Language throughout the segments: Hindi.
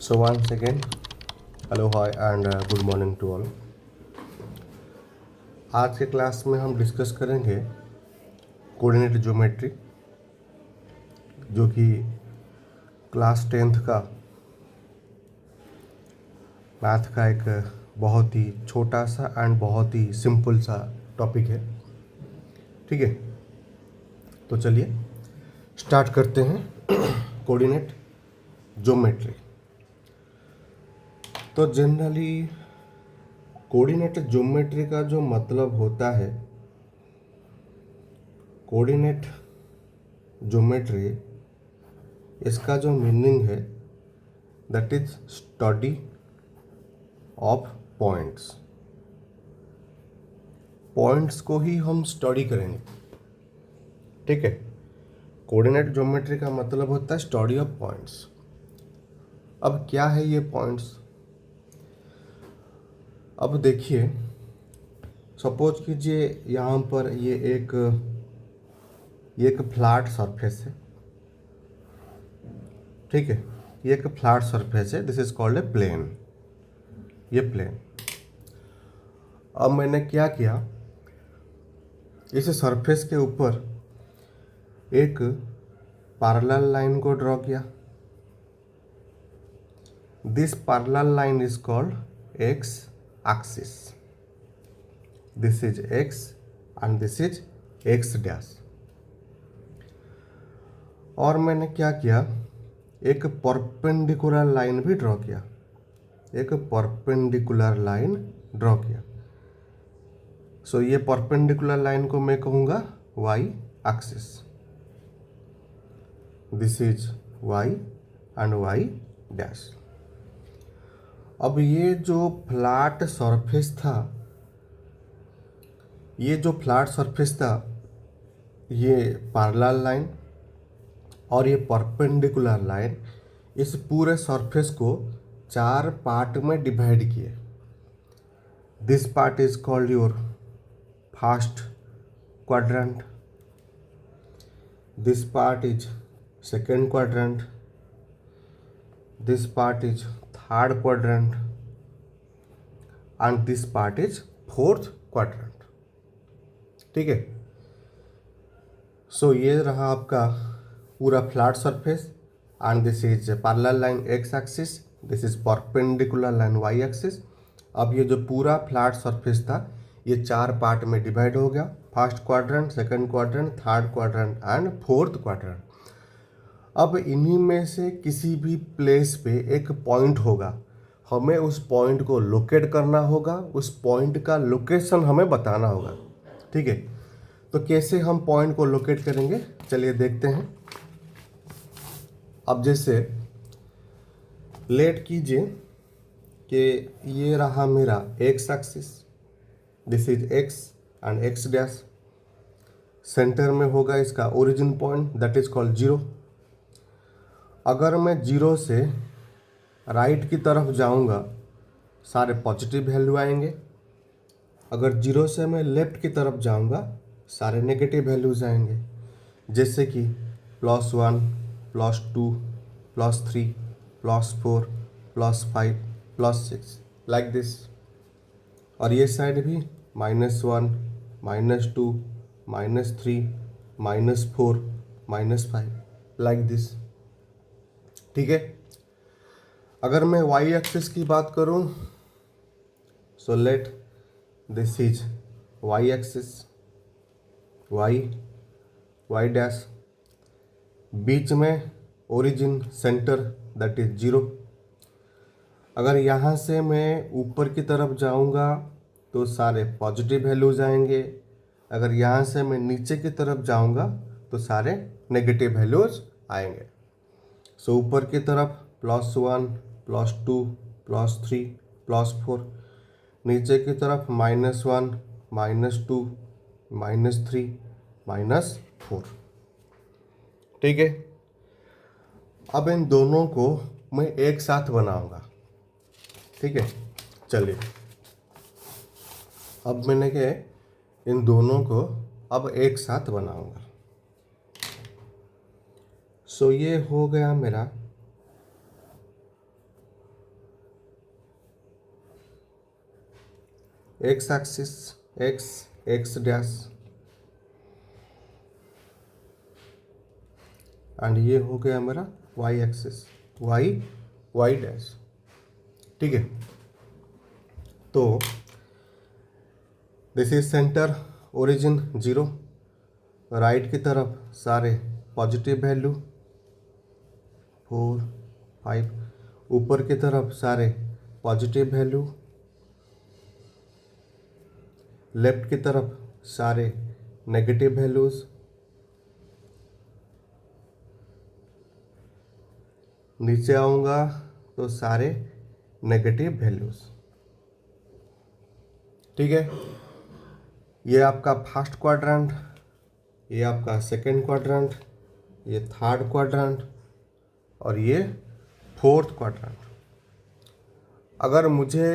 So once again, hello, hi, and good morning to all. आज के क्लास में हम डिस्कस करेंगे कोऑर्डिनेट ज्योमेट्री, जो कि क्लास 10th का मैथ का एक बहुत ही छोटा सा एंड बहुत ही सिंपल सा टॉपिक है। ठीक है, तो चलिए स्टार्ट करते हैं कोऑर्डिनेट ज्योमेट्री। तो जनरली कोऑर्डिनेट ज्योमेट्री का जो मतलब होता है, कोऑर्डिनेट ज्योमेट्री, इसका जो मीनिंग है that is study of points. Points को ही हम स्टडी करेंगे। ठीक है, कोऑर्डिनेट ज्योमेट्री का मतलब होता है स्टडी ऑफ पॉइंट्स। अब क्या है ये पॉइंट्स? अब देखिए, सपोज कीजिए यहाँ पर ये एक फ्लैट सरफेस है। ठीक है, ये एक फ्लैट सरफेस है, this is called a plane. ये प्लेन। अब मैंने क्या किया, इस सरफेस के ऊपर एक पैरेलल लाइन को ड्रॉ किया। This parallel line is called X axis. This is X and this is X dash. और मैंने क्या किया, एक परपेंडिकुलर लाइन भी ड्रॉ किया। एक परपेंडिकुलर लाइन ड्रॉ किया। सो ये परपेंडिकुलर लाइन को मैं कहूँगा Y axis. This is Y and Y dash. अब ये जो फ्लैट सरफेस था, ये पैरेलल लाइन और ये परपेंडिकुलर लाइन इस पूरे सरफेस को 4 पार्ट में डिवाइड किए। This part is called your first quadrant, this part is second quadrant, this part is third quadrant and this part is fourth quadrant. ठीक है, सो ये रहा आपका पूरा flat surface and this is parallel line X axis, this is perpendicular line Y axis. अब ये जो पूरा फ्लैट सरफेस था ये 4 पार्ट में डिवाइड हो गया, first quadrant, second quadrant, third quadrant and fourth quadrant. अब इन्हीं में से किसी भी प्लेस पे एक पॉइंट होगा, हमें उस पॉइंट को लोकेट करना होगा, उस पॉइंट का लोकेशन हमें बताना होगा। ठीक है, तो कैसे हम पॉइंट को लोकेट करेंगे, चलिए देखते हैं। अब जैसे लेट कीजिए कि ये रहा मेरा X axis, this is X and X dash. Center में होगा इसका origin point that is called 0। अगर मैं 0 से राइट की तरफ जाऊंगा सारे पॉजिटिव वैल्यू आएंगे। अगर 0 से मैं लेफ्ट की तरफ जाऊंगा सारे नेगेटिव वैल्यूज आएंगे, जैसे कि +1, +2, +3, +4, +5, +6 लाइक दिस। और ये साइड भी -1, -2, -3, -4, -5 लाइक दिस। ठीक है, अगर मैं वाई एक्सिस की बात करूं, so let this is Y axis, Y dash, बीच में ओरिजिन सेंटर दैट इज 0। अगर यहाँ से मैं ऊपर की तरफ जाऊँगा तो सारे पॉजिटिव वैल्यूज आएंगे। अगर यहाँ से मैं नीचे की तरफ जाऊँगा तो सारे नेगेटिव वैल्यूज आएंगे। सो ऊपर की तरफ +1, +2, +3, +4, नीचे की तरफ -1, -2, -3, -4। ठीक है, अब इन दोनों को मैं एक साथ बनाऊंगा। ठीक है, चलिए अब मैंने क्या, इन दोनों को अब एक साथ बनाऊंगा। सो ये हो गया मेरा X axis X X dash and ये हो गया मेरा Y axis Y Y dash. ठीक है, तो this is center, origin 0, right की तरफ सारे पॉजिटिव वैल्यू 4 5, ऊपर की तरफ सारे पॉजिटिव वैल्यू, लेफ्ट की तरफ सारे नेगेटिव वैल्यूज, नीचे आऊँगा तो सारे नेगेटिव वैल्यूज। ठीक है, ये आपका फर्स्ट क्वाड्रेंट, ये आपका सेकंड क्वाड्रेंट, ये थर्ड क्वाड्रेंट और ये फोर्थ क्वाड्रेंट। अगर मुझे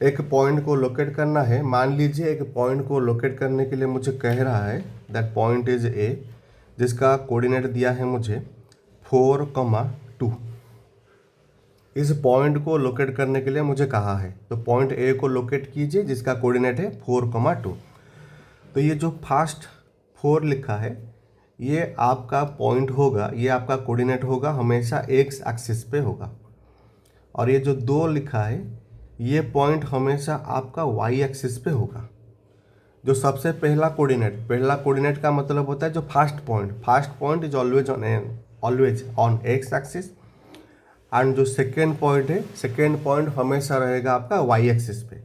एक पॉइंट को लोकेट करना है, मान लीजिए एक पॉइंट को लोकेट करने के लिए मुझे कह रहा है दैट पॉइंट इज ए, जिसका कोऑर्डिनेट दिया है मुझे 4,2। इस पॉइंट को लोकेट करने के लिए मुझे कहा है, तो पॉइंट ए को लोकेट कीजिए जिसका कोऑर्डिनेट है 4,2। तो ये जो फर्स्ट 4 लिखा है ये आपका पॉइंट होगा, ये आपका कोऑर्डिनेट होगा, हमेशा एक्स एक्सिस पे होगा। और ये जो 2 लिखा है ये पॉइंट हमेशा आपका वाई एक्सिस पे होगा। जो सबसे पहला कोऑर्डिनेट का मतलब होता है जो first point is always on X axis, and जो सेकेंड पॉइंट हमेशा रहेगा आपका वाई एक्सिस पे।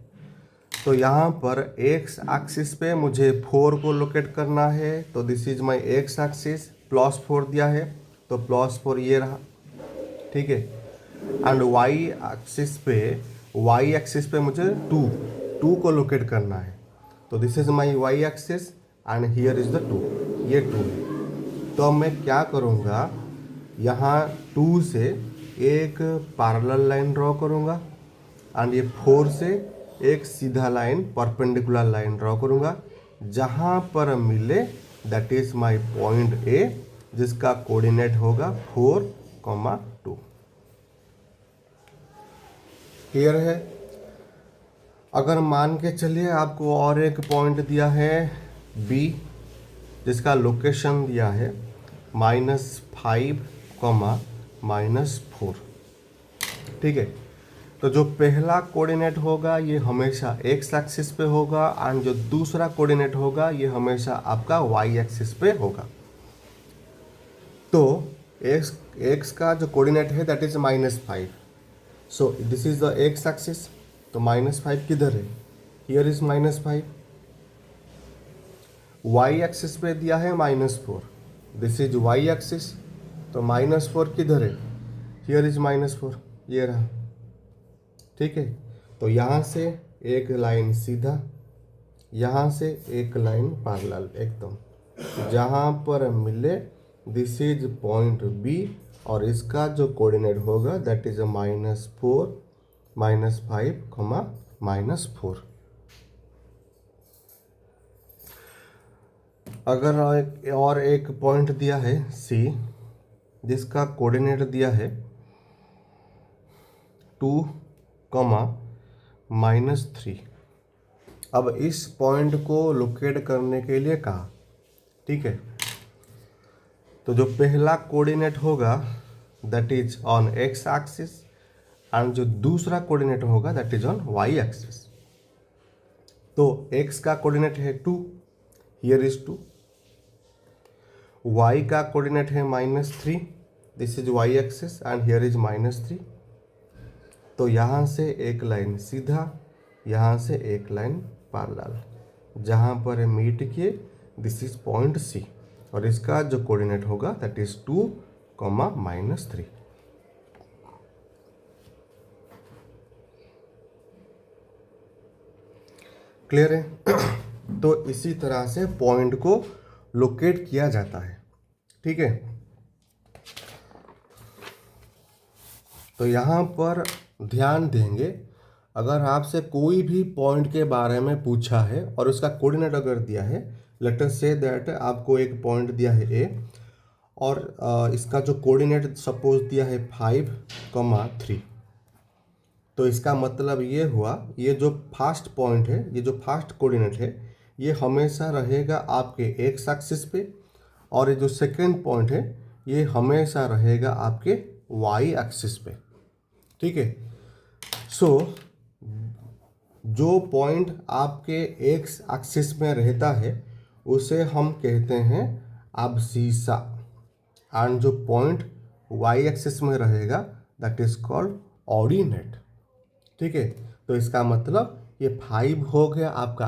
तो यहाँ पर एक्स एक्सिस पे मुझे 4 को लोकेट करना है, तो this is my x axis, +4 दिया है तो +4 ये रहा। ठीक है, एंड वाई एक्सिस पे मुझे 2 को लोकेट करना है, तो this is my Y axis and here is the 2, ये 2 है। तो अब मैं क्या करूँगा, यहाँ 2 से एक पैरेलल लाइन ड्रॉ करूँगा एंड ये 4 से एक सीधा लाइन परपेंडिकुलर लाइन ड्रॉ करूँगा, जहाँ पर मिले that is my point A, जिसका कोऑर्डिनेट होगा 4,2। क्लियर है। अगर मान के चलिए आपको और एक पॉइंट दिया है बी, जिसका लोकेशन दिया है -5, -4। ठीक है, तो जो पहला कोऑर्डिनेट होगा ये हमेशा एक्स एक्सिस पे होगा एंड जो दूसरा कोऑर्डिनेट होगा ये हमेशा आपका वाई एक्सिस पे होगा। तो एक्स का जो कोऑर्डिनेट है that is -5, so this is the x axis, तो -5 किधर है, हियर इज -5। वाई एक्सिस पे दिया है -4, दिस इज वाई एक्सिस, तो -4 किधर है, हियर इज -4, ये रहा। ठीक है, तो यहाँ से एक लाइन सीधा, यहाँ से एक लाइन पैरेलल एकदम, जहाँ पर मिले दिस इज पॉइंट बी, और इसका जो कोऑर्डिनेट होगा दैट इज -4, -5, -4। अगर और एक पॉइंट दिया है सी, जिसका कोऑर्डिनेट दिया है 2, -3। अब इस पॉइंट को लोकेट करने के लिए कहा। ठीक है, तो जो पहला कोऑर्डिनेट होगा that is on X axis and जो दूसरा कोऑर्डिनेट होगा that is on Y axis. तो एक्स का कोऑर्डिनेट है 2, हियर इज 2। वाई का कोऑर्डिनेट है -3, this is Y axis and here is -3। तो यहाँ से एक लाइन सीधा, यहाँ से एक लाइन पैरेलल, जहाँ पर मीट किए दिस इज पॉइंट सी, और इसका जो कोऑर्डिनेट होगा दैट इज 2, -3। क्लियर है। तो इसी तरह से पॉइंट को लोकेट किया जाता है। ठीक है, तो यहाँ पर ध्यान देंगे, अगर आपसे कोई भी पॉइंट के बारे में पूछा है और उसका कोऑर्डिनेट अगर दिया है, लेट अस से दैट आपको एक पॉइंट दिया है ए और इसका जो कोऑर्डिनेट सपोज दिया है 5, 3। तो इसका मतलब ये हुआ, ये जो फर्स्ट पॉइंट है, ये जो फर्स्ट कोऑर्डिनेट है, ये हमेशा रहेगा आपके एक्स एक्सिस पे, और ये जो सेकेंड पॉइंट है ये हमेशा रहेगा आपके वाई एक्सिस पे। ठीक है। सो जो पॉइंट आपके एक्स एक्सिस में रहता है उसे हम कहते हैं अब्सीसा, एंड जो पॉइंट वाई एक्सिस में रहेगा दैट इज कॉल्ड ऑर्डिनेट। ठीक है। तो इसका मतलब ये 5 हो गया आपका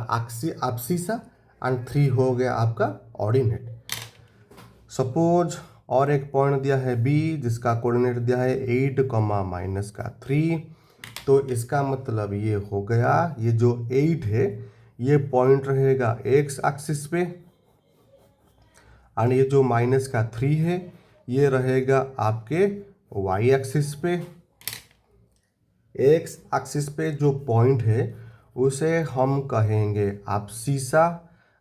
अब्सीसा एंड 3 हो गया आपका ऑर्डिनेट। सपोज और एक पॉइंट दिया है बी जिसका कोऑर्डिनेट दिया है 8 -3। तो इसका मतलब ये हो गया, ये जो 8 है ये पॉइंट रहेगा एक्स एक्सिस पे, एंड ये जो -3 है ये रहेगा आपके वाई एक्सिस पे। एक्स एक्सिस पे जो पॉइंट है उसे हम कहेंगे अब्सीसा,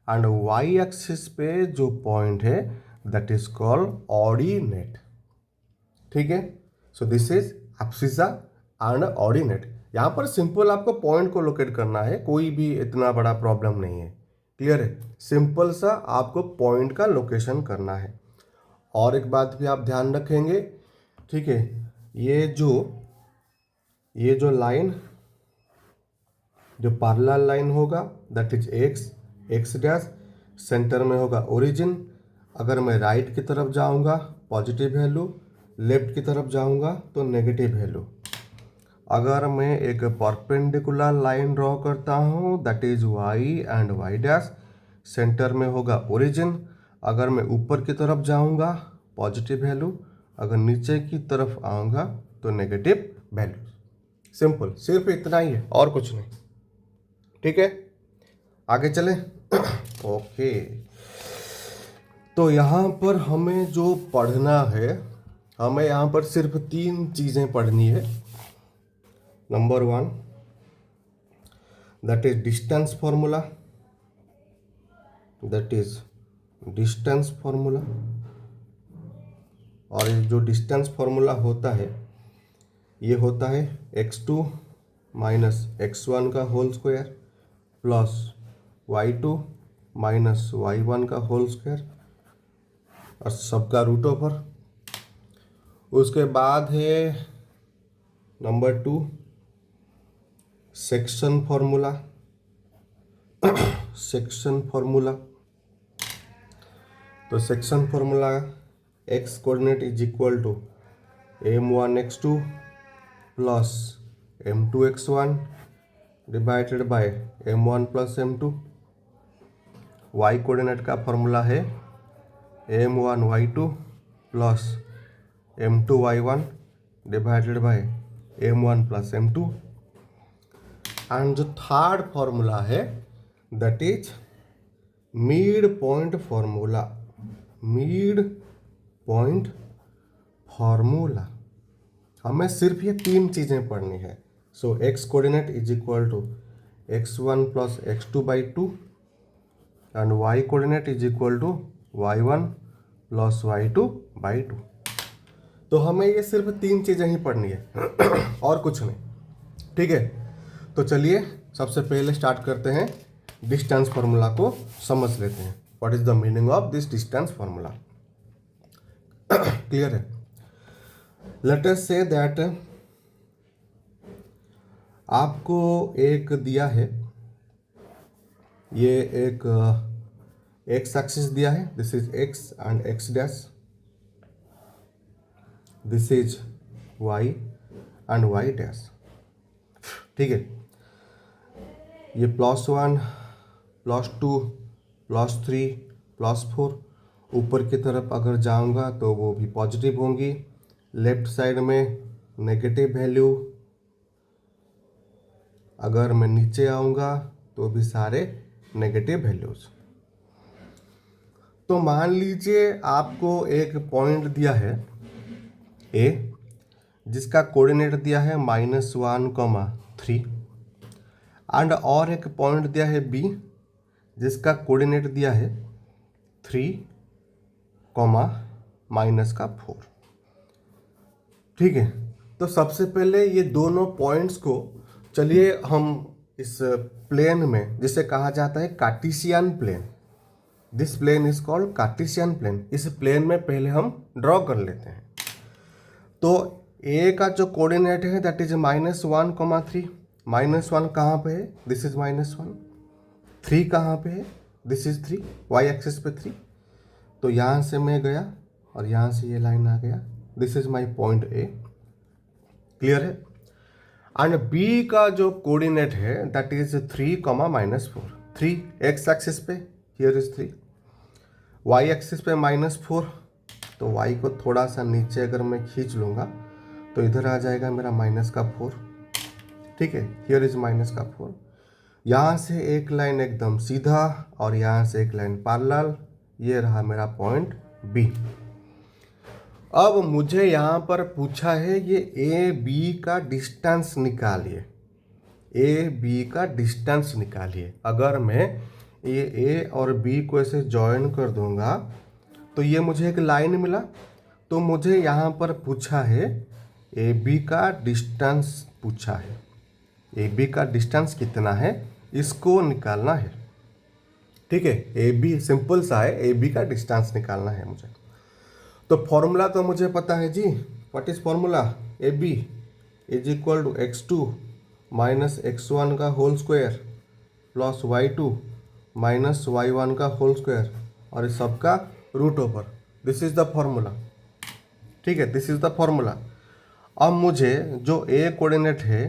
एंड वाई एक्सिस पे जो पॉइंट है दैट इज कॉल्ड ऑर्डिनेट। ठीक है। So this is abscissa and ordinate. यहाँ पर सिंपल आपको पॉइंट को लोकेट करना है, कोई भी इतना बड़ा प्रॉब्लम नहीं है। क्लियर है। सिंपल सा आपको पॉइंट का लोकेशन करना है। और एक बात भी आप ध्यान रखेंगे, ठीक है, ये जो लाइन, जो पैरेलल लाइन होगा that is X dash, center में होगा ओरिजिन। अगर मैं राइट की तरफ जाऊंगा पॉजिटिव वैल्यू, लेफ्ट की तरफ जाऊंगा तो नेगेटिव वैल्यू। अगर मैं एक परपेंडिकुलर लाइन ड्रॉ करता हूँ that is Y and Y dash, center में होगा ओरिजिन। अगर मैं ऊपर की तरफ जाऊंगा पॉजिटिव वैल्यू, अगर नीचे की तरफ आऊँगा तो नेगेटिव वैल्यू। सिंपल, सिर्फ इतना ही है और कुछ नहीं। ठीक है, आगे चले। ओके, तो यहाँ पर हमें जो पढ़ना है, हमें यहाँ पर सिर्फ 3 चीज़ें पढ़नी है। Number 1 that is distance formula, that is distance formula. और ये जो डिस्टेंस फॉर्मूला होता है ये होता है x2 - x1 का whole square plus y2 - y1 का होल स्क्वायर और सबका रूट ओवर। उसके बाद है number 2 section formula. Section formula, तो section formula x coordinate is equal to m1 x2 plus m2 x1 divided by m1 plus m2। y coordinate का फॉर्मूला है m1 y2 plus m2 y1 divided by m1 plus m2। And जो थर्ड फॉर्मूला है that is mid point formula. Mid point formula, हमें सिर्फ ये 3 चीज़ें पढ़नी है। So x coordinate is equal to x1 plus x2 by 2 and y coordinate is equal to y1 plus y2 by 2। तो हमें ये सिर्फ 3 चीज़ें ही पढ़नी है और कुछ नहीं। ठीक है, तो चलिए सबसे पहले स्टार्ट करते हैं, डिस्टेंस फार्मूला को समझ लेते हैं। What is the meaning of this distance formula. Clear है। लेट अस से दैट आपको एक दिया है, ये एक एक्स एक्सिस दिया है, this is X and X dash, this is Y and Y dash. ठीक है, ये +1 +2 +3 +4, ऊपर की तरफ अगर जाऊंगा तो वो भी पॉजिटिव होंगी, लेफ्ट साइड में नेगेटिव वैल्यू। अगर मैं नीचे आऊंगा तो भी सारे नेगेटिव वैल्यूज। तो मान लीजिए आपको एक पॉइंट दिया है ए जिसका कोऑर्डिनेट दिया है -1, 3 एंड और एक पॉइंट दिया है बी जिसका कोऑर्डिनेट दिया है 3, -4। ठीक है, तो सबसे पहले ये दोनों पॉइंट्स को चलिए हम इस प्लेन में, जिसे कहा जाता है Cartesian plane, this plane is called Cartesian plane, इस प्लेन में पहले हम ड्रॉ कर लेते हैं। तो ए का जो कोऑर्डिनेट है दैट इज -1,3। -1 कहाँ पे है? This is -1। 3 कहाँ पे है? दिस इज 3, वाई एक्सिस पे 3। तो यहाँ से मैं गया और यहाँ से ये लाइन आ गया, this is my point A. Clear है? एंड बी का जो कोऑर्डिनेट है दैट इज 3, -4। 3 एक्स एक्सिस पे, हियर इज 3, वाई एक्सिस पे -4। तो y को थोड़ा सा नीचे अगर मैं खींच लूँगा तो इधर आ जाएगा मेरा -4। ठीक है, हियर इज -4। यहाँ से एक लाइन एकदम सीधा और यहाँ से एक लाइन पैरेलल, ये रहा मेरा पॉइंट B। अब मुझे यहाँ पर पूछा है ये ए बी का डिस्टेंस निकालिए, ए बी का डिस्टेंस निकालिए। अगर मैं ये ए और बी को ऐसे जॉइन कर दूंगा तो ये मुझे एक लाइन मिला। तो मुझे यहाँ पर पूछा है ए बी का डिस्टेंस पूछा है, ए बी का डिस्टेंस कितना है इसको निकालना है। ठीक है, ए बी सिंपल सा है, ए बी का डिस्टेंस निकालना है मुझे। तो फॉर्मूला तो मुझे पता है जी, what is formula? A B is equal to x2 minus x1 का whole square plus y2 minus y1 का होल स्क्वायर और इस सब का root over. This is the formula. ठीक है, दिस इज द फॉर्मूला। अब मुझे जो ए कोऑर्डिनेट है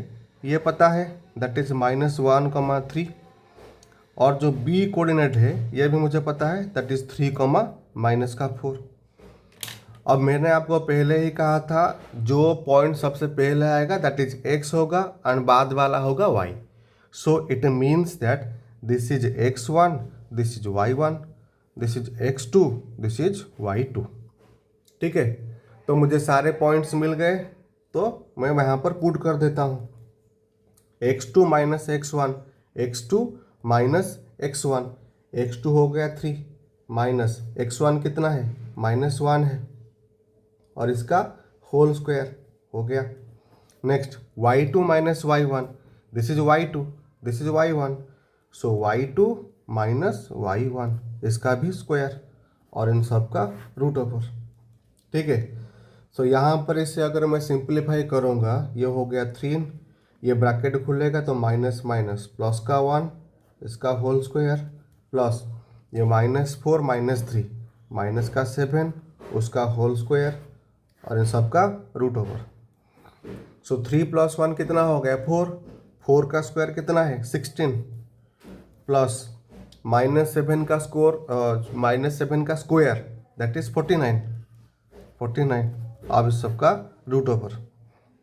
ये पता है दैट इज -1,3 और जो बी कोऑर्डिनेट है ये भी मुझे पता है दैट इज 3, -4। अब मैंने आपको पहले ही कहा था जो पॉइंट सबसे पहले आएगा दैट इज x होगा एंड बाद वाला होगा y। So it means that this is x1, this is y1, this is x2, this is y2। ठीक है, तो मुझे सारे पॉइंट्स मिल गए तो मैं यहाँ पर पुट कर देता हूँ x2 minus x1, x2 minus x1, x2 हो गया 3 माइनस x1 कितना है? -1 है और इसका होल स्क्वायर हो गया। Next y2 minus y1, this is y2, this is y1, so y2 minus y1 इसका भी स्क्वायर और इन सब का रूट ओवर। ठीक है, सो यहाँ पर इसे अगर मैं सिंप्लीफाई करूँगा ये हो गया 3, ये ब्रैकेट खुलेगा तो माइनस माइनस प्लस का 1 इसका होल स्क्वायर प्लस ये -4 -3 माइनस का 7 उसका होल स्क्वायर और इन सब का रूट ओवर। सो 3 + 1 कितना हो गया? 4। 4 का स्क्वायर कितना है? 16 प्लस -7 का -7 का स्क्वायर दैट इज 49। अब इस सब का रूट ओवर,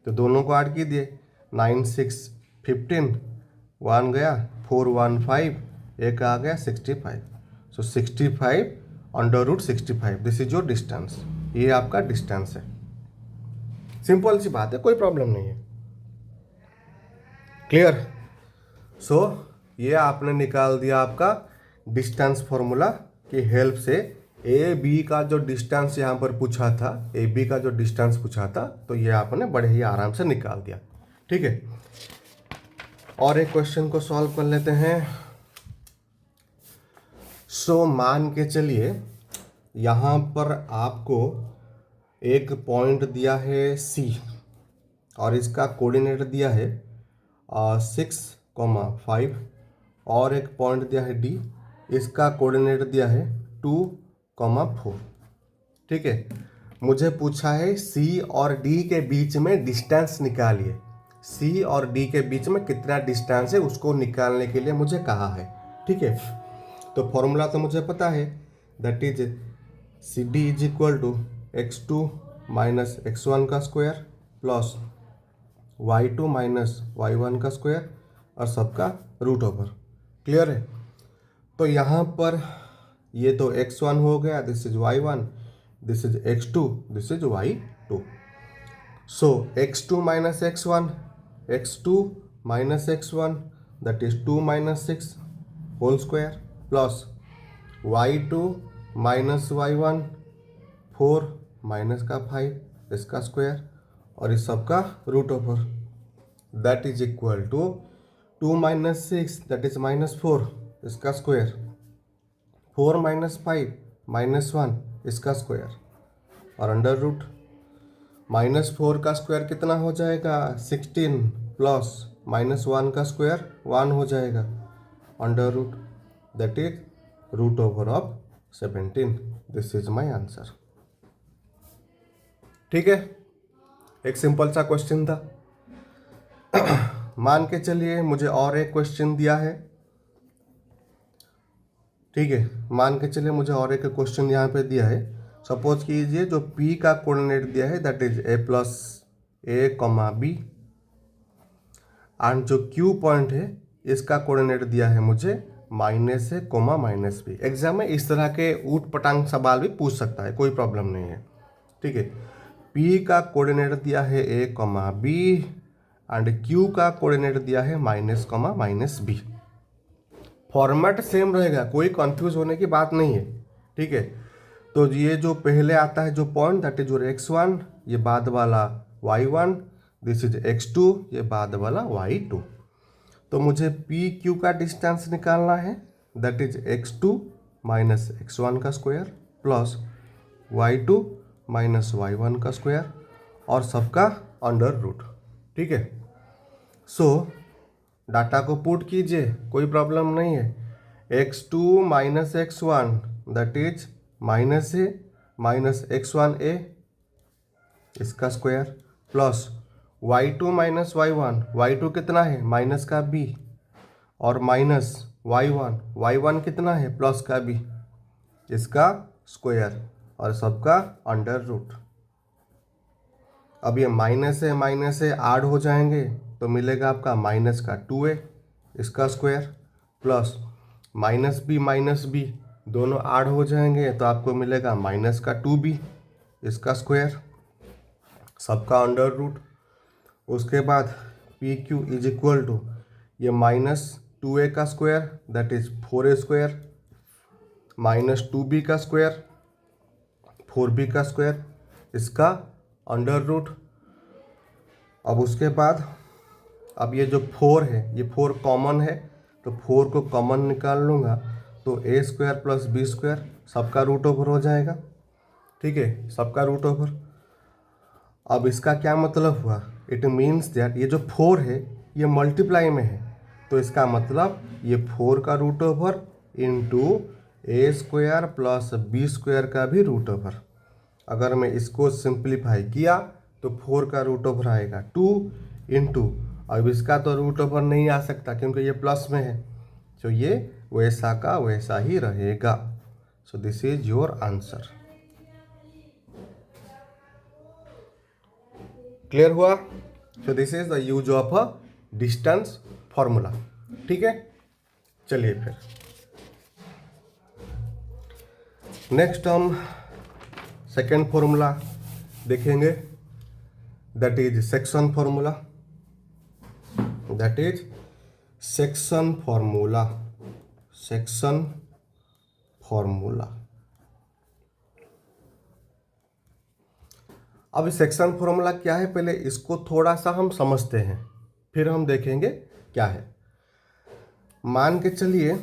तो दोनों को ऐड कीजिए 9 6 15, 1 गया 4 1 5, एक आ गया 65। सो 65 √65, दिस इज योर डिस्टेंस। ये आपका डिस्टेंस है। सिंपल सी बात है, कोई प्रॉब्लम नहीं है। क्लियर? सो ये आपने निकाल दिया आपका डिस्टेंस फॉर्मूला की हेल्प से। ए बी का जो डिस्टेंस यहाँ पर पूछा था, ए बी का जो डिस्टेंस पूछा था, तो ये आपने बड़े ही आराम से निकाल दिया। ठीक है, और एक क्वेश्चन को सॉल्व कर लेते हैं। सो मान के चलिए यहाँ पर आपको एक पॉइंट दिया है C और इसका कोऑर्डिनेट दिया है 6, 5 और एक पॉइंट दिया है D, इसका कोऑर्डिनेट दिया है 2, 4। ठीक है, मुझे पूछा है C और D के बीच में डिस्टेंस निकालिए। C और D के बीच में कितना डिस्टेंस है उसको निकालने के लिए मुझे कहा है। ठीक है, तो फॉर्मूला तो मुझे पता है that is CD is equal to x2 minus x1 का square plus y2 minus y1 का स्क्वायर और सबका रूट ओवर। क्लियर है? तो यहाँ पर ये तो x1 हो गया, this is y1, this is x2, this is y2। So x2 minus x1, x2 minus x1 that is 2 minus 6 whole square plus y2 minus y1 4 minus का 5 इसका स्क्वायर और इस सब का root over, that is equal to 2 - 6 that is -4 इसका स्क्वायर, 4 - 5 -1 इसका स्क्वायर, और अंडर रूट -4 का स्क्वायर कितना हो जाएगा 16 प्लस -1 का स्क्वायर 1 हो जाएगा, under root that is root over of 17। This is my answer. ठीक है, एक सिंपल सा क्वेश्चन था। मान के चलिए मुझे और एक क्वेश्चन दिया है। ठीक है, मान के चलिए मुझे और एक क्वेश्चन यहाँ पे दिया है। सपोज कीजिए जो P का कोऑर्डिनेट दिया है that is a + a, b, and जो Q पॉइंट है इसका कोऑर्डिनेट दिया है मुझे -a, -b। एग्जाम में इस तरह के ऊट पटांग सवाल भी पूछ सकता है, कोई प्रॉब्लम नहीं है। ठीक है, P का कोऑर्डिनेट दिया है a, b, एंड Q का कोऑर्डिनेट दिया है -b। फॉर्मेट सेम रहेगा, कोई कंफ्यूज होने की बात नहीं है। ठीक है, तो ये जो पहले आता है जो point that is your x1, ये बाद वाला y1, दिस इज x2, ये बाद वाला y2। तो मुझे पी क्यू का डिस्टेंस निकालना है that is x2 minus x1 का square plus y2 minus y1 का स्क्वायर और सबका अंडर रूट। ठीक है, सो डाटा को पुट कीजिए, कोई प्रॉब्लम नहीं है। x2 minus x1 that is -a minus x1a इसका square plus y2 minus y1, y2 कितना है माइनस का b, और माइनस y1 कितना है प्लस का b इसका स्क्वायर और सबका अंडर रूट। अब ये माइनस से ऐड हो जाएंगे तो मिलेगा आपका माइनस का 2a इसका स्क्वायर प्लस माइनस बी दोनों ऐड हो जाएंगे तो आपको मिलेगा माइनस का 2b इसका स्क्वायर सबका अंडर रूट। उसके बाद P Q is equal to ये -2a का square that is 4a square minus 2b का स्क्वायर 4b का स्क्वायर इसका अंडर रूट। अब उसके बाद अब ये जो 4 है ये 4 कॉमन है तो 4 को कॉमन निकाल लूँगा तो a square plus b square सबका रूट ओवर हो जाएगा। ठीक है, सबका रूट ओवर। अब इसका क्या मतलब हुआ, इट मीन्स दैट ये जो 4 है ये मल्टीप्लाई में है तो इसका मतलब ये 4 का root over into a square plus b square का भी रूट ओवर। अगर मैं इसको सिंप्लीफाई किया तो 4 का रूट ओवर आएगा 2 इंटू, अब इसका तो रूट ओवर नहीं आ सकता क्योंकि ये प्लस में है तो ये वैसा का वैसा ही रहेगा। So this is your answer. Clear हुआ? So this is the use of a distance formula. ठीक है, चलिए फिर नेक्स्ट हम सेकेंड फॉर्मूला देखेंगे that is section formula. That is section formula. Section formula. अब सेक्शन फॉर्मूला क्या है पहले इसको थोड़ा सा हम समझते हैं फिर हम देखेंगे क्या है। मान के चलिए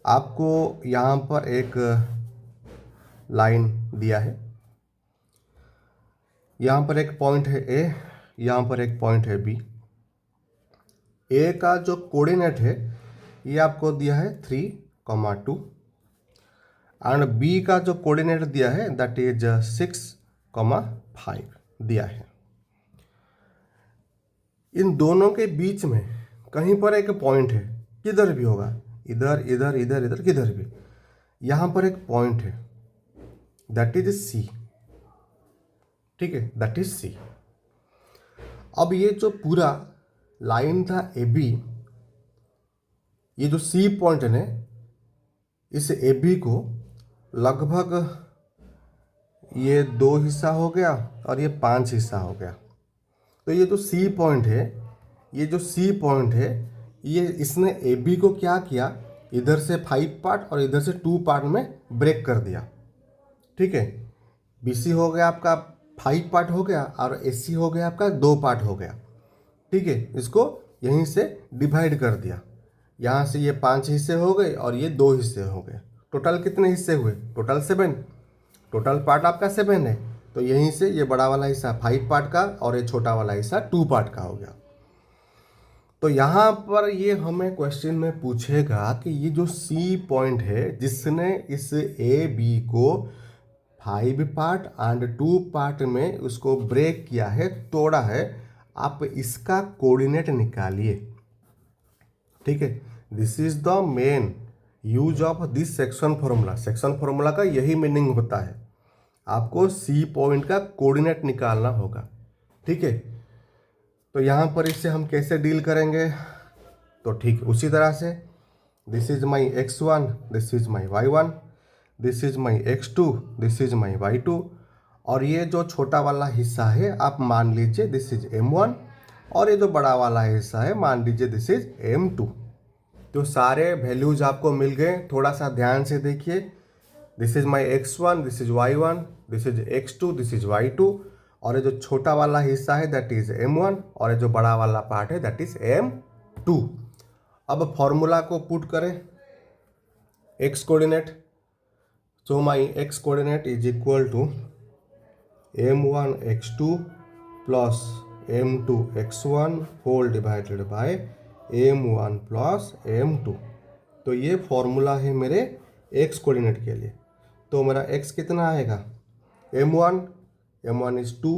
आपको यहाँ पर एक लाइन दिया है, यहाँ पर एक पॉइंट है ए, यहाँ पर एक पॉइंट है बी। ए का जो कोऑर्डिनेट है ये आपको दिया है 3,2 एंड बी का जो कोऑर्डिनेट दिया है दैट इज 6,5 दिया है। इन दोनों के बीच में कहीं पर एक पॉइंट है, किधर भी होगा, इधर इधर इधर इधर किधर भी, यहाँ पर एक पॉइंट है दैट इज सी। ठीक है, दैट इज सी। अब ये जो पूरा लाइन था ए बी, ये जो सी पॉइंट है ना इस ए बी को लगभग ये 2 हिस्सा हो गया और ये 5 हिस्सा हो गया। तो ये जो सी पॉइंट है, ये जो सी पॉइंट है ये इसने ए बी को क्या किया, इधर से 5 पार्ट और इधर से 2 पार्ट में ब्रेक कर दिया। ठीक है, बी सी हो गया आपका 5 पार्ट हो गया और एसी हो गया आपका 2 पार्ट हो गया। ठीक है, इसको यहीं से डिवाइड कर दिया, यहाँ से ये 5 हिस्से हो गए और ये 2 हिस्से हो गए। टोटल कितने हिस्से हुए? टोटल 7। टोटल पार्ट आपका 7 है, तो यहीं से ये बड़ा वाला हिस्सा 5 पार्ट का और ये छोटा वाला हिस्सा 2 पार्ट का हो गया। तो यहाँ पर ये हमें क्वेश्चन में पूछेगा कि ये जो सी पॉइंट है जिसने इस ए बी को 5 पार्ट एंड 2 पार्ट में उसको ब्रेक किया है, तोड़ा है, आप इसका कोऑर्डिनेट निकालिए। ठीक है, this is the main use of this section formula. Section formula का यही मीनिंग होता है, आपको सी पॉइंट का कोऑर्डिनेट निकालना होगा। ठीक है, तो यहाँ पर इससे हम कैसे डील करेंगे? तो ठीक उसी तरह से, this is my x1, this is my y1, this is my x2, this is my y2, और ये जो छोटा वाला हिस्सा है आप मान लीजिए दिस इज m1, और ये जो बड़ा वाला हिस्सा है मान लीजिए दिस इज m2। तो सारे वैल्यूज आपको मिल गए। थोड़ा सा ध्यान से देखिए, this is my x1, this is y1, this is x2, this is y2, और ये जो छोटा वाला हिस्सा है दैट इज m1, और ये जो बड़ा वाला पार्ट है दैट इज m2। अब फॉर्मूला को पुट करें, x coordinate, so my x coordinate is equal to m1 x2 plus m2 x1 whole divided by m1 plus m2। तो ये फॉर्मूला है मेरे x कोऑर्डिनेट के लिए। तो मेरा x कितना आएगा? m1 is 2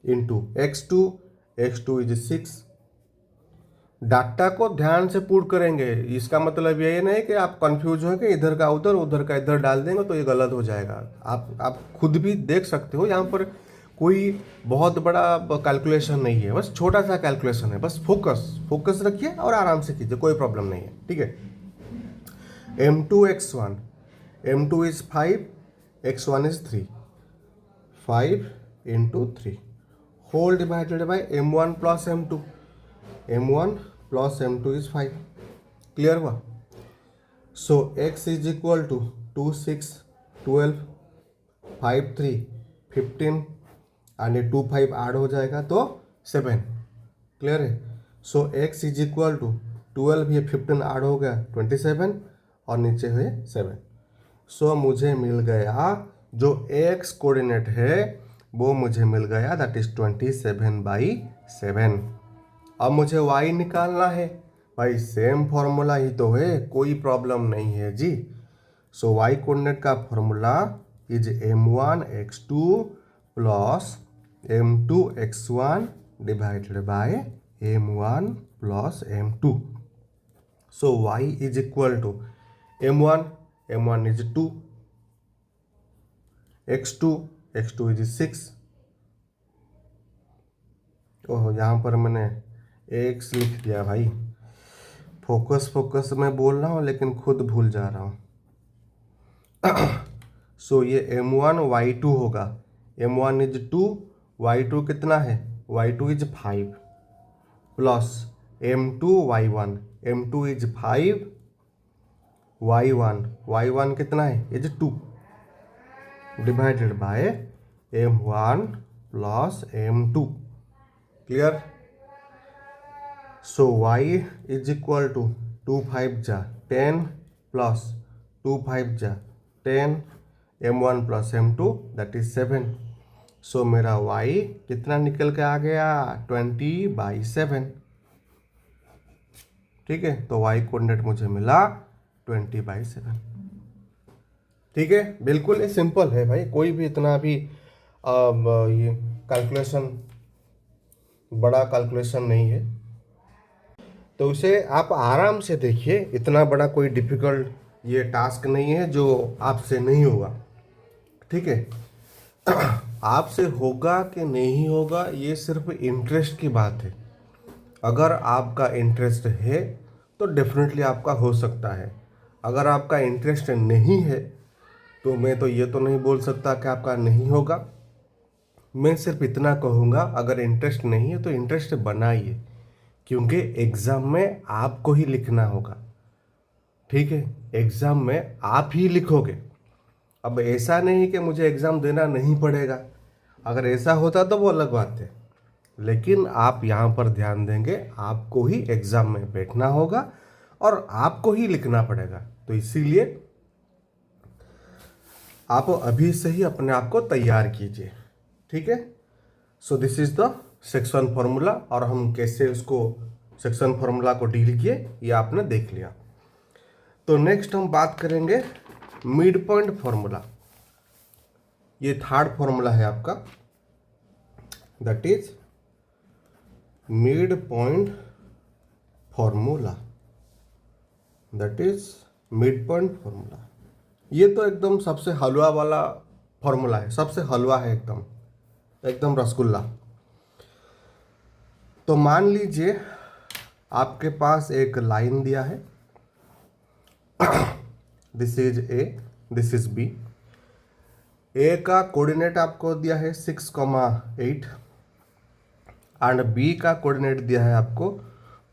into x2 is 6। Data को ध्यान से पुट करेंगे, इसका मतलब ये नहीं कि आप कंफ्यूज हो कि इधर का उधर का इधर डाल देंगे तो ये गलत हो जाएगा। आप खुद भी देख सकते हो, यहाँ पर कोई बहुत बड़ा कैलकुलेशन नहीं है, बस छोटा सा कैलकुलेशन है। बस फोकस रखिए और आराम से कीजिए, कोई प्रॉब्लम नहीं है। ठीक है, m2 x1, m2 is 5, x1 is 3, 5 into 3 whole divided by m1 plus m2, m1 plus m2 is 5। Clear हुआ? So x is equal to 2 6 12 5 3 15 and ये 2 5 ऐड हो जाएगा तो 7। क्लियर है? So x is equal to 12, ये 15 ऐड हो गया 27, और नीचे हुए 7। सो मुझे मिल गया जो x कोऑर्डिनेट है वो मुझे मिल गया दैट इज 27/7। अब मुझे y निकालना है भाई, सेम फॉर्मूला ही तो है, कोई प्रॉब्लम नहीं है जी। सो y कोऑर्डिनेट का formula is m1 x2 plus m2 x1 divided by m1 plus m2। So y is equal to m1 is 2, x2 is 6। Oh, यहाँ पर मैंने x लिख दिया भाई, फोकस में बोल रहा हूँ लेकिन खुद भूल जा रहा हूँ। सो ये m1 y2 होगा, m1 इज 2, y2 कितना है? y2 is 5 plus m2 y1 is 5, y1 कितना है? Is 2 divided by m1 plus m2। Clear? So y is equal to 2 5 जा 10 प्लस 2 5 जा 10, m1 plus m2 that is 7। सो मेरा y कितना निकल के आ गया? 20/7। ठीक है, तो y कोऑर्डिनेट मुझे मिला 20/7। ठीक है, बिल्कुल ये सिंपल है भाई, कोई भी इतना भी ये कैलकुलेशन, बड़ा कैलकुलेशन नहीं है। तो उसे आप आराम से देखिए, इतना बड़ा कोई डिफिकल्ट ये टास्क नहीं है जो आपसे नहीं होगा। ठीक है, आपसे होगा कि नहीं होगा ये सिर्फ इंटरेस्ट की बात है। अगर आपका इंटरेस्ट है तो डेफिनेटली आपका हो सकता है, अगर आपका इंटरेस्ट नहीं है तो मैं तो ये तो नहीं बोल सकता कि आपका नहीं होगा। मैं सिर्फ इतना कहूँगा, अगर इंटरेस्ट नहीं है तो इंटरेस्ट बनाइए, क्योंकि एग्ज़ाम में आपको ही लिखना होगा। ठीक है, एग्ज़ाम में आप ही लिखोगे। अब ऐसा नहीं कि मुझे एग्ज़ाम देना नहीं पड़ेगा, अगर ऐसा होता तो वो अलग बात है, लेकिन आप यहाँ पर ध्यान देंगे, आपको ही एग्ज़ाम में बैठना होगा और आपको ही लिखना पड़ेगा, तो इसीलिए आप अभी से ही अपने आप को तैयार कीजिए। ठीक है, so this is the section formula, और हम कैसे उसको सेक्शन फार्मूला को डील किए ये आपने देख लिया। तो नेक्स्ट हम बात करेंगे मिड पॉइंट फार्मूला। ये थर्ड फार्मूला है आपका, that is mid point formula, that is mid point formula. ये तो एकदम सबसे हलवा वाला फार्मूला है, सबसे हलवा है, एकदम एकदम रसगुल्ला। तो मान लीजिए आपके पास एक लाइन दिया है, this is A, this is B. A का कोऑर्डिनेट आपको दिया है 6,8 एंड बी का कोऑर्डिनेट दिया है आपको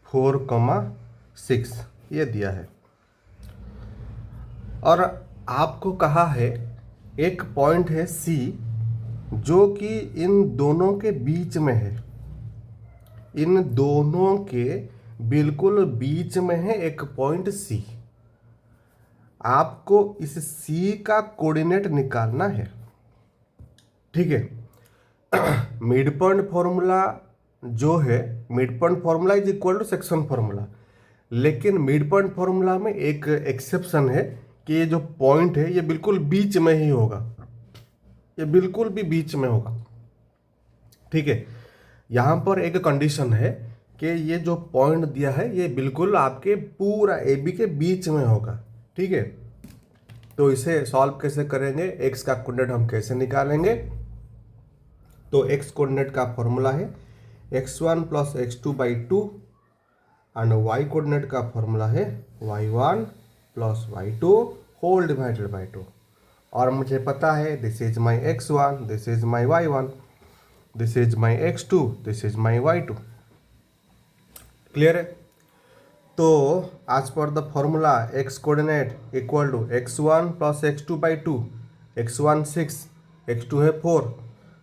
4,6, ये दिया है। और आपको कहा है एक पॉइंट है सी जो कि इन दोनों के बीच में है, इन दोनों के बिल्कुल बीच में है एक पॉइंट सी। आपको इस सी का कोऑर्डिनेट निकालना है। ठीक है, मिड पॉइंट फॉर्मूला जो है, mid point formula is equal to section formula, लेकिन मिड पॉइंट फॉर्मूला में एक एक्सेप्शन है कि ये जो पॉइंट है ये बिल्कुल बीच में ही होगा, ये बिल्कुल भी बीच में होगा। ठीक है, यहाँ पर एक कंडीशन है कि ये जो पॉइंट दिया है ये बिल्कुल आपके पूरा ए बी के बीच में होगा। ठीक है, तो इसे सॉल्व कैसे करेंगे, एक्स का कोऑर्डिनेट हम कैसे निकालेंगे। तो एक्स कोऑर्डिनेट का फॉर्मूला है x1 plus x2/2 and Y coordinate का फॉर्मूला है y1 plus y2 whole divided by 2। और मुझे पता है this is my x1, this is my y1, this is my x2, this is my y2। Clear है। तो as per the formula x coordinate equal to x1 plus x2/2, x1 6, x2 है 4,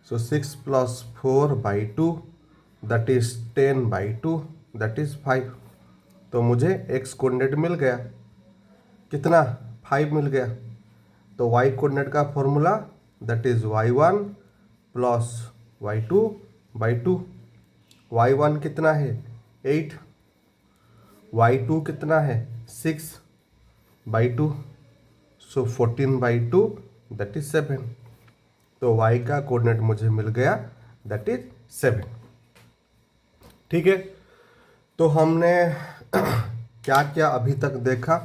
so 6 plus 4/2 that is 10/2 that is 5। तो मुझे x कोऑर्डिनेट मिल गया, कितना, 5 मिल गया। तो y कोऑर्डिनेट का formula that is y1 plus y2/2। y1 कितना है 8, y2 कितना है 6/2, सो 14/2 दैट इज 7। तो y का कोऑर्डिनेट मुझे मिल गया दैट इज 7। ठीक है, तो हमने क्या क्या अभी तक देखा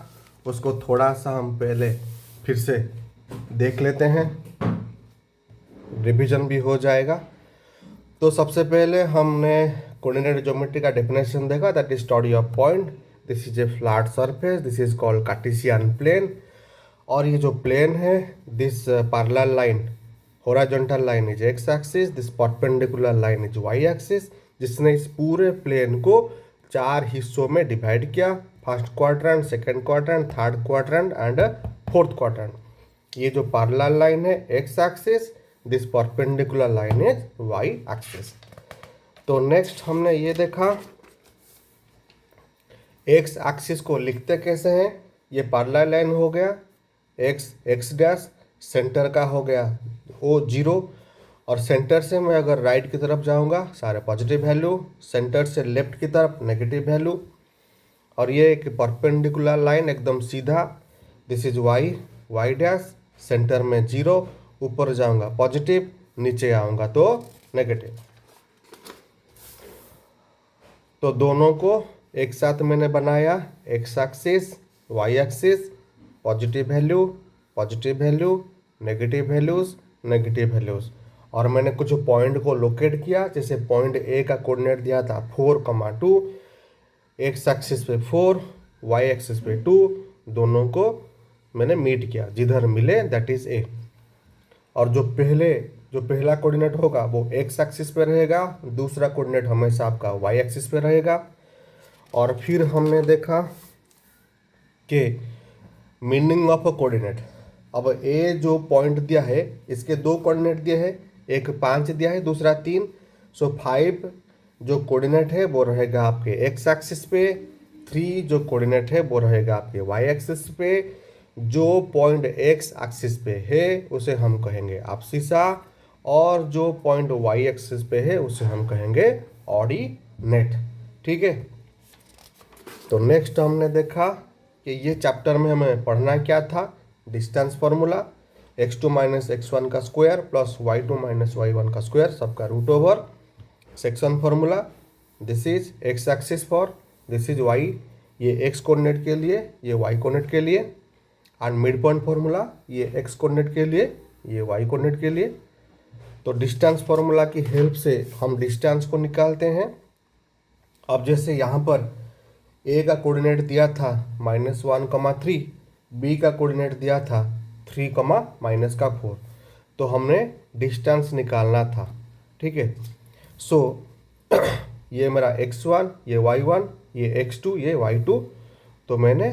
उसको थोड़ा सा हम पहले फिर से देख लेते हैं, रिवीजन भी हो जाएगा। तो सबसे पहले हमने कोऑर्डिनेट ज्योमेट्री का डेफिनेशन देखा, that is study of point, this is a flat surface, this is called Cartesian plane. और ये जो प्लेन है, this parallel line, horizontal line is X axis, this perpendicular line is Y axis, जिसने इस पूरे प्लेन को 4 हिस्सों में डिवाइड किया, first quadrant, second quadrant, third quadrant and fourth quadrant. ये जो पैरेलल लाइन है X axis, this perpendicular line is Y axis. तो नेक्स्ट हमने ये देखा एक्स एक्सिस को लिखते कैसे हैं। ये पैरेलल लाइन हो गया एक्स एक्स डैश, सेंटर का हो गया ओ 0, और सेंटर से मैं अगर राइट की तरफ जाऊंगा सारे पॉजिटिव वैल्यू, सेंटर से लेफ्ट की तरफ नेगेटिव वैल्यू। और ये एक परपेंडिकुलर लाइन एकदम सीधा, this is Y Y dash, center में 0, ऊपर जाऊंगा पॉजिटिव, नीचे आऊंगा तो नेगेटिव। तो दोनों को एक साथ मैंने बनाया, X axis Y axis, positive value, negative values, negative values. और मैंने कुछ पॉइंट को लोकेट किया, जैसे पॉइंट ए का कोऑर्डिनेट दिया था 4,2, एक्स एक्सिस पे 4, वाई एक्सिस पे 2, दोनों को मैंने मीट किया, जिधर मिले दैट इज ए। और जो पहला कोऑर्डिनेट होगा वो एक्स एक्सिस पे रहेगा, दूसरा कोऑर्डिनेट हमेशा आपका वाई एक्सिस पे रहेगा। और फिर हमने देखा कि मीनिंग ऑफ अ कोऑर्डिनेट। अब ए जो पॉइंट दिया है इसके 2 कोऑर्डिनेट दिए हैं, एक 5 दिया है, दूसरा 3। सो 5 जो कोऑर्डिनेट है वो रहेगा आपके एक्स एक्सिस पे, 3 जो कोऑर्डिनेट है वो रहेगा आपके वाई एक्सिस पे। जो पॉइंट एक्स एक्सिस पे है उसे हम कहेंगे एब्सिसा, और जो पॉइंट वाई एक्सिस पे है उसे हम कहेंगे ऑर्डिनेट। ठीक है, तो नेक्स्ट हमने देखा कि ये चैप्टर में हमें पढ़ना क्या था, distance formula, x2 minus x1 का square plus y2 minus y1 का स्क्वायर सबका root over, section formula, this is x axis for, this is y, ये x कोऑर्डिनेट के लिए, ये y कोऑर्डिनेट के लिए, एंड मिड पॉइंट फॉर्मूला, ये x कोऑर्डिनेट के लिए, ये y कोऑर्डिनेट के लिए। तो डिस्टेंस फॉर्मूला की हेल्प से हम डिस्टेंस को निकालते हैं। अब जैसे यहाँ पर a का कोऑर्डिनेट दिया था -1,3, b का कोऑर्डिनेट दिया था 3, -4, तो हमने डिस्टेंस निकालना था। ठीक है, सो ये मेरा x1, ये y1, ये x2, ये y2, तो मैंने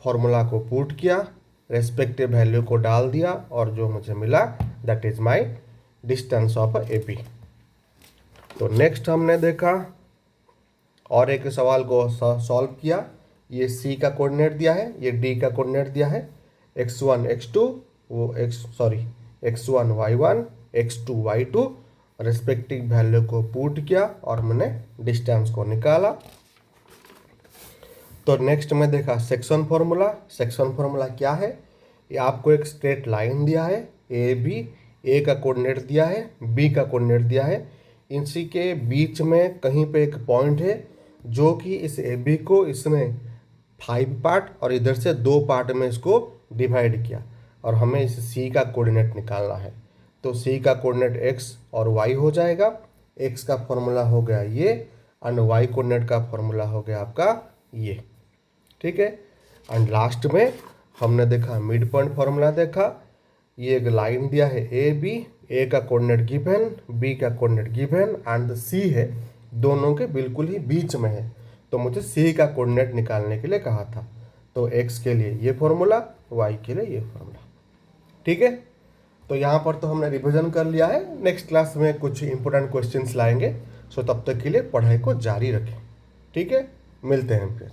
फॉर्मूला को पुट किया, रेस्पेक्टिव वैल्यू को डाल दिया, और जो मुझे मिला that is my distance of A B. तो नेक्स्ट हमने देखा और एक सवाल को सॉल्व किया। ये c का कोऑर्डिनेट दिया है, ये d का कोऑर्डिनेट दिया है, x1 x2 वो x1 y1 x2 y2, respective value को पुट किया और मैंने डिस्टेंस को निकाला। तो नेक्स्ट में देखा सेक्शन फॉर्मूला। सेक्शन फॉर्मूला क्या है, ये आपको एक स्ट्रेट लाइन दिया है, ए बी, ए का कोऑर्डिनेट दिया है, बी का कोऑर्डिनेट दिया है, इसी के बीच में कहीं पे एक पॉइंट है जो कि इस ए बी को इसने 5 पार्ट और इधर से 2 पार्ट में इसको डिवाइड किया, और हमें इस सी का कोऑर्डिनेट निकालना है। तो सी का कोऑर्डिनेट एक्स और वाई हो जाएगा, एक्स का फॉर्मूला हो गया ये, एंड वाई कोऑर्डिनेट का फॉर्मूला हो गया आपका ये। ठीक है, एंड लास्ट में हमने देखा मिड पॉइंट फॉर्मूला देखा। ये एक लाइन दिया है ए बी, ए का कोऑर्डिनेट गिवन, बी का कोऑर्डिनेट गिवन, एंड सी है दोनों के बिल्कुल ही बीच में है, तो मुझे सी का कोऑर्डिनेट निकालने के लिए कहा था। तो एक्स के लिए ये फॉर्मूला, वाई के लिए ये फॉर्मूला। ठीक है, तो यहाँ पर तो हमने रिवीजन कर लिया है, नेक्स्ट क्लास में कुछ इंपॉर्टेंट क्वेश्चंस लाएंगे। सो तब तक के लिए पढ़ाई को जारी रखें। ठीक है, मिलते हैं फिर।